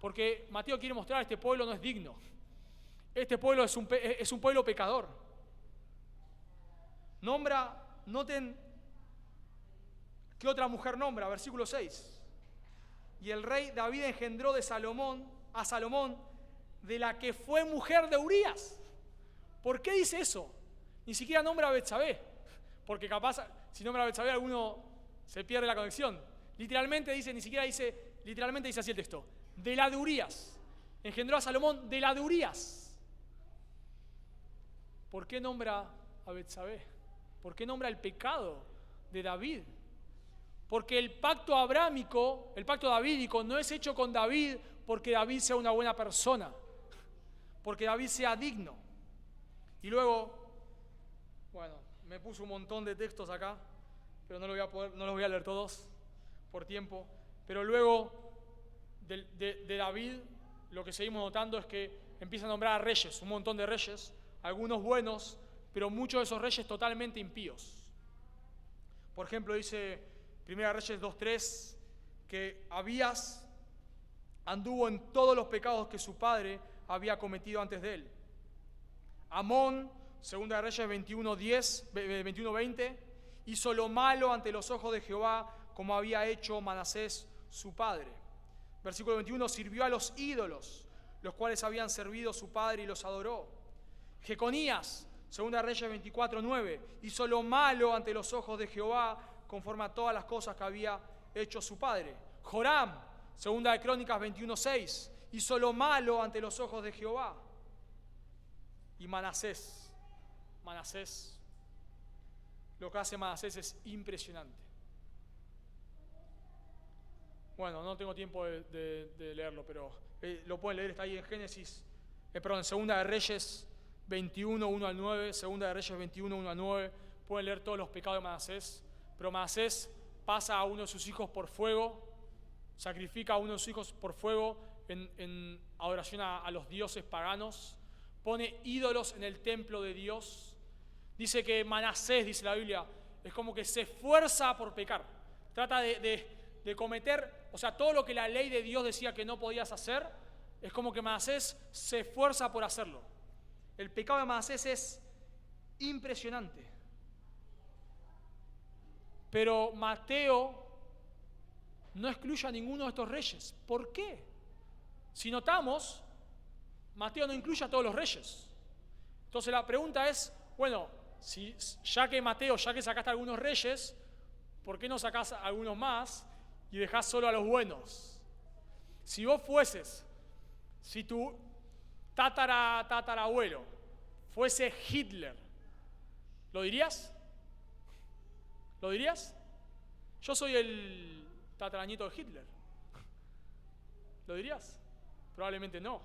Porque Mateo quiere mostrar: este pueblo no es digno. Este pueblo es un pueblo pecador. Noten qué otra mujer nombra, versículo 6. Y el rey David engendró a Salomón, de la que fue mujer de Urías. ¿Por qué dice eso? Ni siquiera nombra a Betsabé, porque capaz, si nombra a Betsabé, alguno se pierde la conexión. Literalmente dice así el texto: de la de Urías. Engendró a Salomón de la de Urías. ¿Por qué nombra a Betsabé? ¿Por qué nombra el pecado de David? Porque el pacto abrámico, el pacto davídico, no es hecho con David porque David sea una buena persona, porque David sea digno. Y luego, bueno, me puso un montón de textos acá, pero no los voy a leer todos por tiempo. Pero luego de David, lo que seguimos notando es que empieza a nombrar a reyes, un montón de reyes, algunos buenos, pero muchos de esos reyes totalmente impíos. Por ejemplo, dice 1 Reyes 2:3 que Abías anduvo en todos los pecados que su padre había cometido antes de él. Amón, 2 Reyes 21:20, hizo lo malo ante los ojos de Jehová, como había hecho Manasés su padre. Versículo 21, sirvió a los ídolos, los cuales habían servido su padre, y los adoró. Jeconías, 2 Reyes 24:9, hizo lo malo ante los ojos de Jehová, conforme a todas las cosas que había hecho su padre. Joram, 2 Crónicas 21:6, hizo lo malo ante los ojos de Jehová. Y Manasés, lo que hace Manasés es impresionante. Bueno, no tengo tiempo de leerlo, pero lo pueden leer, está ahí en en 2 de Reyes 21, 1 al 9, 2 de Reyes 21, 1 al 9, pueden leer todos los pecados de Manasés. Pero Manasés pasa a uno de sus hijos por fuego, sacrifica a uno de sus hijos por fuego en adoración a los dioses paganos, pone ídolos en el templo de Dios. Dice que Manasés, dice la Biblia, es como que se esfuerza por pecar, trata de cometer, o sea, todo lo que la ley de Dios decía que no podías hacer, es como que Manasés se esfuerza por hacerlo. El pecado de Manasés es impresionante. Pero Mateo no excluye a ninguno de estos reyes. ¿Por qué? Si notamos, Mateo no incluye a todos los reyes. Entonces la pregunta es, bueno, ya que sacaste a algunos reyes, ¿por qué no sacás a algunos más y dejás solo a los buenos? Si tu tatarabuelo fuese Hitler, ¿lo dirías? ¿Lo dirías? Yo soy el tataranieto de Hitler. ¿Lo dirías? Probablemente no.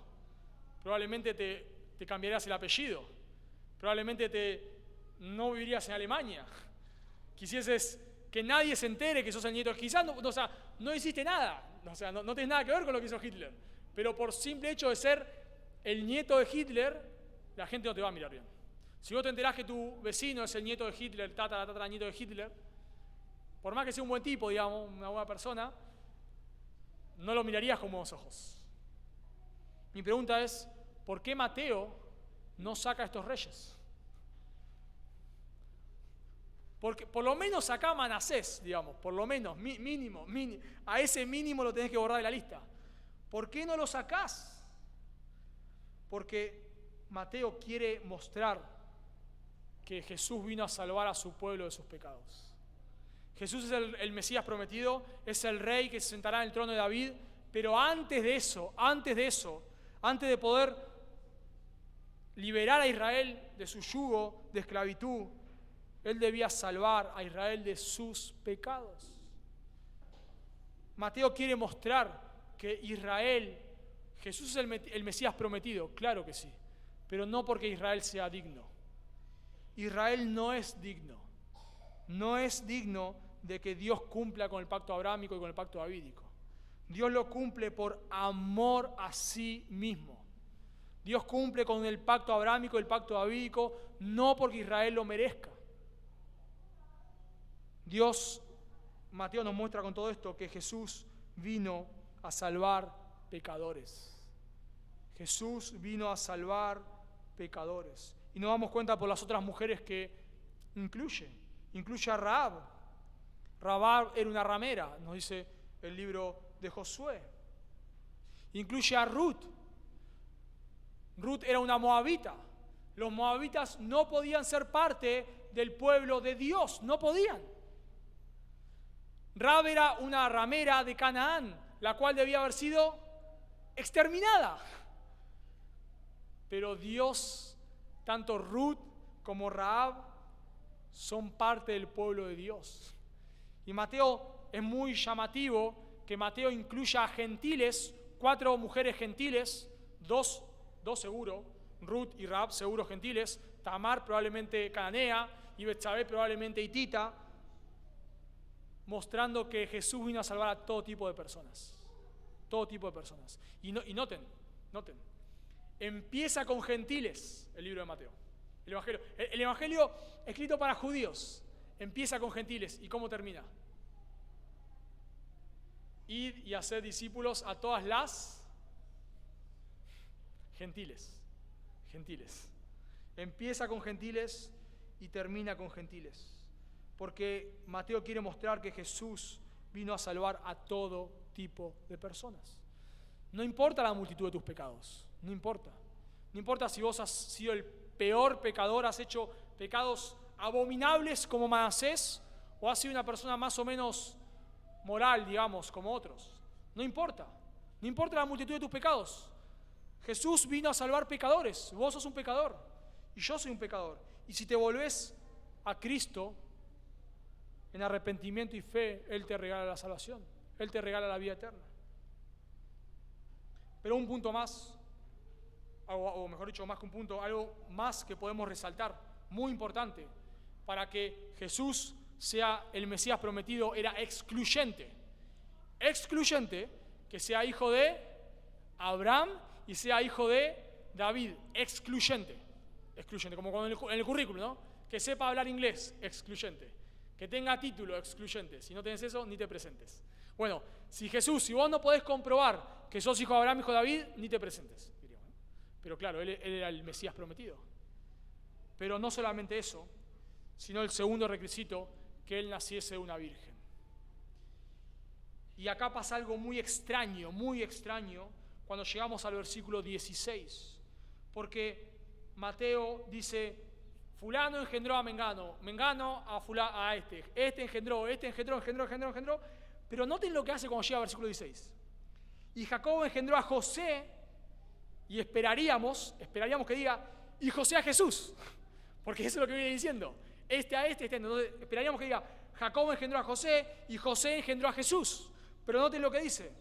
Probablemente te cambiarías el apellido. Probablemente no vivirías en Alemania. Quisieses que nadie se entere que sos el nieto. Quizás no hiciste nada. No tenés nada que ver con lo que hizo Hitler. Pero por simple hecho de ser el nieto de Hitler, la gente no te va a mirar bien. Si vos te enterás que tu vecino es el nieto de Hitler, el tataranieto de Hitler, por más que sea un buen tipo, digamos, una buena persona, no lo mirarías con buenos ojos. Mi pregunta es, ¿por qué Mateo no saca a estos reyes? Porque por lo menos saca a Manasés, digamos, por lo menos, mínimo, a ese mínimo lo tenés que borrar de la lista. ¿Por qué no lo sacás? Porque Mateo quiere mostrar que Jesús vino a salvar a su pueblo de sus pecados. Jesús es el Mesías prometido, es el rey que se sentará en el trono de David, pero antes de eso, antes de poder liberar a Israel de su yugo de esclavitud, Él debía salvar a Israel de sus pecados. Mateo quiere mostrar que Jesús es el Mesías prometido, claro que sí, pero no porque Israel sea digno. Israel no es digno de que Dios cumpla con el pacto abrámico y con el pacto davídico. Dios lo cumple por amor a sí mismo. Dios cumple con el pacto abrámico y el pacto davídico no porque Israel lo merezca. Mateo nos muestra con todo esto que Jesús vino a salvar pecadores. Jesús vino a salvar pecadores. Y nos damos cuenta por las otras mujeres que incluye a Rahab. Rahab era una ramera, nos dice el libro de Josué. Incluye a Ruth. Ruth era una moabita. Los moabitas no podían ser parte del pueblo de Dios, no podían. Rahab era una ramera de Canaán, la cual debía haber sido exterminada. Pero Dios, tanto Ruth como Rahab, son parte del pueblo de Dios. Y Mateo es muy llamativo que Mateo incluya a gentiles, 4 mujeres gentiles, dos seguro, Ruth y Rahab seguro gentiles, Tamar probablemente cananea y Betsabé probablemente hitita, mostrando que Jesús vino a salvar a todo tipo de personas. Todo tipo de personas. Y noten, empieza con gentiles el libro de Mateo. El Evangelio escrito para judíos empieza con gentiles. ¿Y cómo termina? Id y haced discípulos a todas las gentiles. Empieza con gentiles y termina con gentiles. Porque Mateo quiere mostrar que Jesús vino a salvar a todo tipo de personas. No importa la multitud de tus pecados, no importa. No importa si vos has sido el peor pecador, has hecho pecados abominables como Manasés, o has sido una persona más o menos moral, digamos, como otros. No importa la multitud de tus pecados. Jesús vino a salvar pecadores. Vos sos un pecador y yo soy un pecador. Y si te volvés a Cristo en arrepentimiento y fe, Él te regala la salvación. Él te regala la vida eterna. Pero un punto más, o mejor dicho, más que un punto, algo más que podemos resaltar, muy importante, para que Jesús sea el Mesías prometido, era excluyente. Excluyente que sea hijo de Abraham y sea hijo de David. Excluyente, como cuando en el currículum, ¿no? Que sepa hablar inglés, excluyente. Que tenga título, excluyente. Si no tenés eso, ni te presentes. Bueno, si vos no podés comprobar que sos hijo de Abraham, hijo de David, ni te presentes, diríamos, ¿no? Pero claro, él era el Mesías prometido. Pero no solamente eso, sino el segundo requisito, que él naciese de una virgen. Y acá pasa algo muy extraño, cuando llegamos al versículo 16. Porque Mateo dice, fulano engendró a Mengano, Mengano a este engendró, pero noten lo que hace cuando llega al versículo 16. Y Jacob engendró a José, y esperaríamos que diga, y José a Jesús, porque eso es lo que viene diciendo. Entonces esperaríamos que diga, Jacob engendró a José, y José engendró a Jesús. Pero noten lo que dice,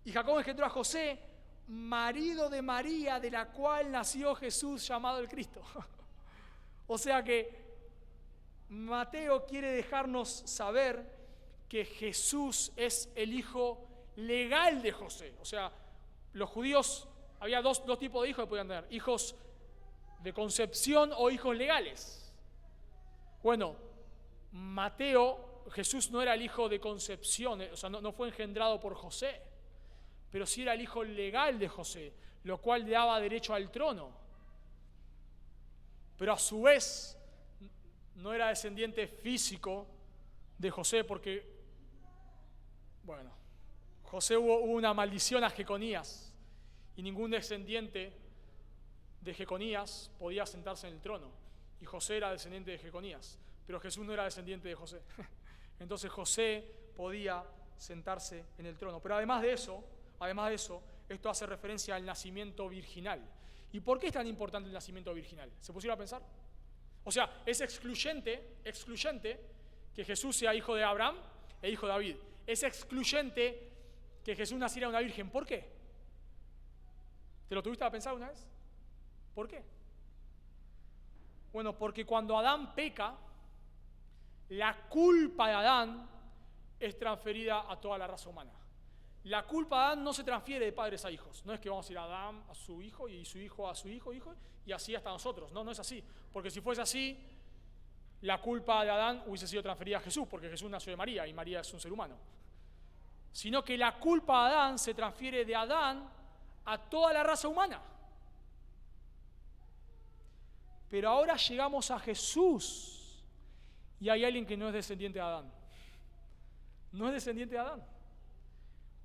y Jacob engendró a José, marido de María, de la cual nació Jesús llamado el Cristo. O sea que Mateo quiere dejarnos saber que Jesús es el hijo legal de José. O sea, los judíos, había dos tipos de hijos que podían tener, hijos de concepción o hijos legales. Bueno, Jesús no era el hijo de concepción, o sea, no fue engendrado por José, pero sí era el hijo legal de José, lo cual le daba derecho al trono. Pero a su vez no era descendiente físico de José, porque, bueno, José hubo una maldición a Jeconías, y ningún descendiente de Jeconías podía sentarse en el trono, y José era descendiente de Jeconías, pero Jesús no era descendiente de José. Entonces José podía sentarse en el trono. Pero además de eso, esto hace referencia al nacimiento virginal. ¿Y por qué es tan importante el nacimiento virginal? ¿Se pusieron a pensar? O sea, es excluyente que Jesús sea hijo de Abraham e hijo de David. Es excluyente que Jesús naciera de una virgen. ¿Por qué? ¿Te lo tuviste a pensar una vez? ¿Por qué? Bueno, porque cuando Adán peca, la culpa de Adán es transferida a toda la raza humana. La culpa de Adán no se transfiere de padres a hijos. No es que vamos a ir a Adán a su hijo y su hijo a su hijo, y así hasta nosotros. No es así. Porque si fuese así, la culpa de Adán hubiese sido transferida a Jesús, porque Jesús nació de María y María es un ser humano. sino que la culpa de Adán se transfiere de Adán a toda la raza humana. Pero ahora llegamos a Jesús y hay alguien que no es descendiente de Adán. No es descendiente de Adán.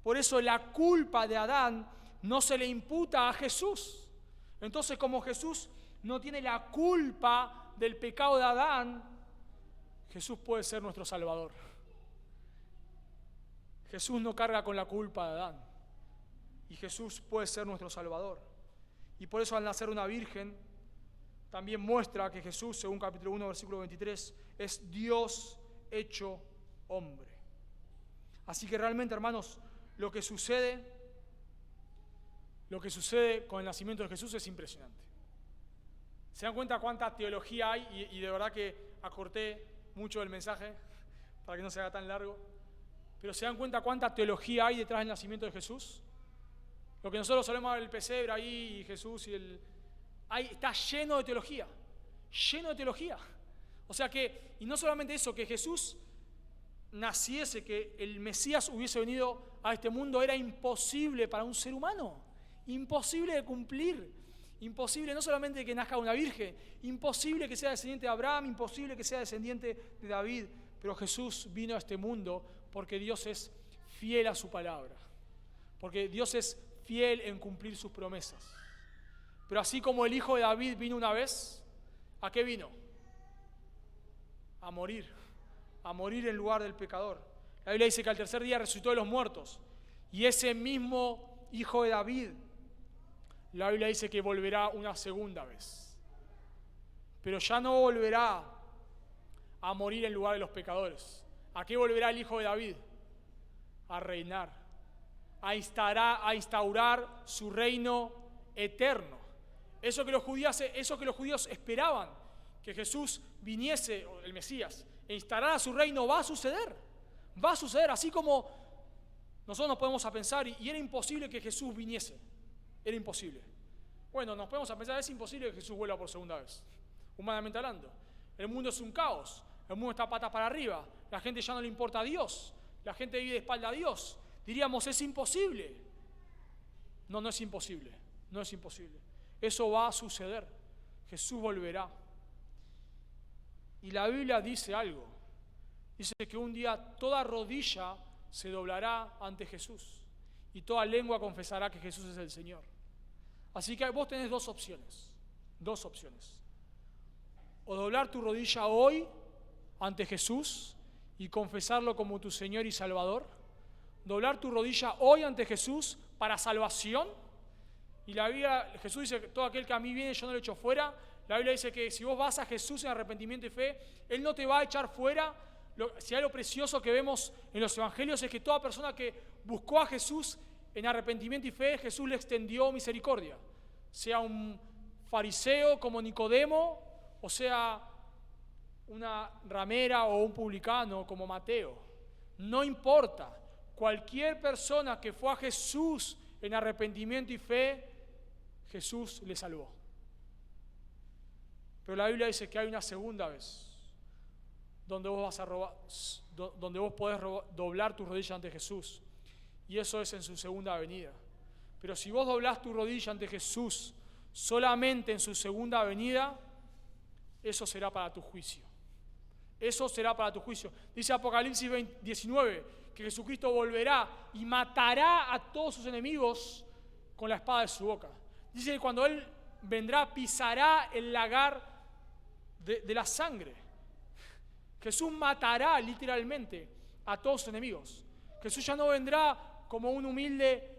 Por eso la culpa de Adán no se le imputa a Jesús. Entonces, como Jesús no tiene la culpa del pecado de Adán, Jesús puede ser nuestro Salvador. Jesús no carga con la culpa de Adán. Y Jesús puede ser nuestro Salvador. Y por eso al nacer una virgen, también muestra que Jesús, según capítulo 1, versículo 23, es Dios hecho hombre. Así que realmente, hermanos, lo que sucede con el nacimiento de Jesús es impresionante. ¿Se dan cuenta cuánta teología hay? Y de verdad que acorté mucho el mensaje para que no se haga tan largo. Pero ¿se dan cuenta cuánta teología hay detrás del nacimiento de Jesús? Lo que nosotros solemos ver el pesebre ahí y Jesús y está lleno de teología. Lleno de teología. O sea que, y no solamente eso, que Jesús naciese, que el Mesías hubiese venido a este mundo, era imposible para un ser humano. Imposible de cumplir. Imposible no solamente que nazca una virgen, imposible que sea descendiente de Abraham, imposible que sea descendiente de David, pero Jesús vino a este mundo porque Dios es fiel a su palabra, porque Dios es fiel en cumplir sus promesas. Pero así como el hijo de David vino una vez, ¿a qué vino? A morir en lugar del pecador. La Biblia dice que al tercer día resucitó de los muertos, y ese mismo hijo de David, la Biblia dice que volverá una segunda vez. Pero ya no volverá a morir en lugar de los pecadores. ¿A qué volverá el hijo de David? A reinar, a instaurar su reino eterno. Eso que los judíos esperaban, que Jesús viniese, el Mesías, e instaurara su reino, va a suceder. Va a suceder, así como nosotros nos podemos a pensar, y era imposible que Jesús viniese. Era imposible. Bueno, nos podemos a pensar, es imposible que Jesús vuelva por segunda vez, humanamente hablando. El mundo es un caos, el mundo está patas para arriba, la gente ya no le importa a Dios, la gente vive de espalda a Dios. Diríamos, es imposible. No, no es imposible, no es imposible. Eso va a suceder, Jesús volverá. Y la Biblia dice algo, dice que un día toda rodilla se doblará ante Jesús y toda lengua confesará que Jesús es el Señor. Así que vos tenés dos opciones. O doblar tu rodilla hoy ante Jesús y confesarlo como tu Señor y Salvador. Doblar tu rodilla hoy ante Jesús para salvación. Y la Biblia, Jesús dice que todo aquel que a mí viene yo no lo echo fuera. La Biblia dice que si vos vas a Jesús en arrepentimiento y fe, Él no te va a echar fuera. Si hay algo precioso que vemos en los evangelios es que toda persona que buscó a Jesús en arrepentimiento y fe, Jesús le extendió misericordia. Sea un fariseo como Nicodemo, o sea una ramera o un publicano como Mateo. No importa. Cualquier persona que fue a Jesús en arrepentimiento y fe, Jesús le salvó. Pero la Biblia dice que hay una segunda vez donde vos podés doblar tu rodilla ante Jesús. Y eso es en su segunda venida. Pero si vos doblás tu rodilla ante Jesús solamente en su segunda venida, eso será para tu juicio. Eso será para tu juicio. Dice Apocalipsis 19 que Jesucristo volverá y matará a todos sus enemigos con la espada de su boca. Dice que cuando Él vendrá pisará el lagar de la sangre. Jesús matará literalmente a todos sus enemigos. Jesús ya no vendrá como un humilde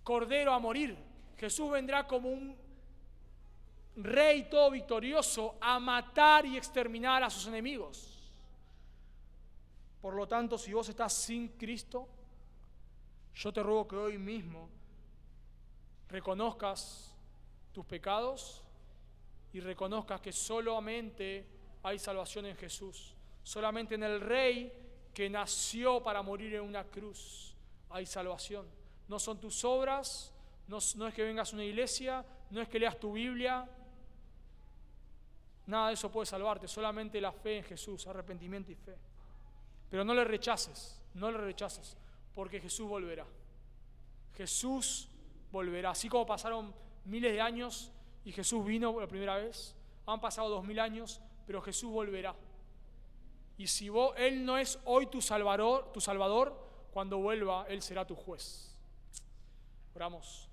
cordero a morir. Jesús vendrá como un rey todo victorioso a matar y exterminar a sus enemigos. Por lo tanto, si vos estás sin Cristo, yo te ruego que hoy mismo reconozcas tus pecados y reconozcas que solamente hay salvación en Jesús. Solamente en el Rey que nació para morir en una cruz hay salvación. No son tus obras, no es que vengas a una iglesia, no es que leas tu Biblia. Nada de eso puede salvarte, solamente la fe en Jesús, arrepentimiento y fe. Pero no le rechaces, porque Jesús volverá. Jesús volverá. Así como pasaron miles de años y Jesús vino por la primera vez, han pasado 2000 años, pero Jesús volverá. Y si Él no es hoy tu Salvador, cuando vuelva, Él será tu juez. Oramos.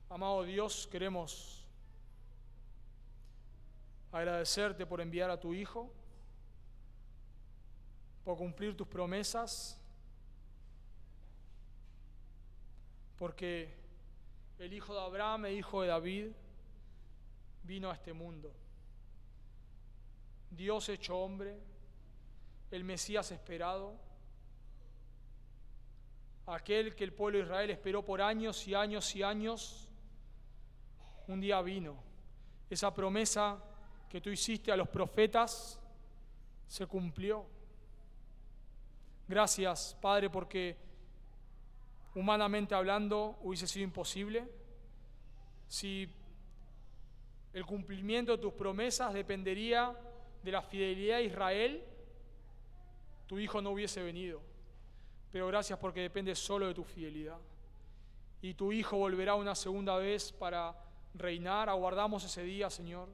Amado Dios, queremos agradecerte por enviar a tu Hijo, por cumplir tus promesas, porque el Hijo de Abraham, el Hijo de David, vino a este mundo. Dios hecho hombre, el Mesías esperado, aquel que el pueblo de Israel esperó por años y años y años, un día vino. Esa promesa que tú hiciste a los profetas se cumplió. Gracias, Padre, porque humanamente hablando hubiese sido imposible. Si el cumplimiento de tus promesas dependería de la fidelidad de Israel, tu Hijo no hubiese venido. Pero gracias porque depende solo de tu fidelidad. Y tu Hijo volverá una segunda vez para reinar. Aguardamos ese día, Señor.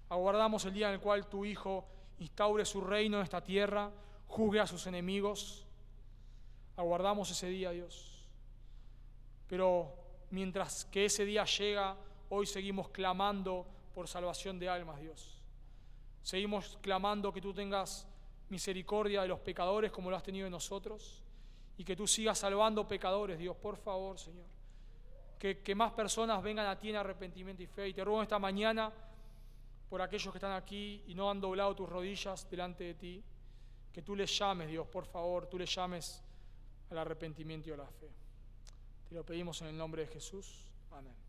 Aguardamos el día en el cual tu Hijo instaure su reino en esta tierra, juzgue a sus enemigos. Aguardamos ese día, Dios. Pero mientras que ese día llega, hoy seguimos clamando por salvación de almas, Dios. Seguimos clamando que tú tengas misericordia de los pecadores como lo has tenido de nosotros y que tú sigas salvando pecadores, Dios, por favor, Señor. Que más personas vengan a ti en arrepentimiento y fe. Y te ruego esta mañana por aquellos que están aquí y no han doblado tus rodillas delante de ti, que tú les llames, Dios, por favor, tú les llames al arrepentimiento y a la fe. Te lo pedimos en el nombre de Jesús. Amén.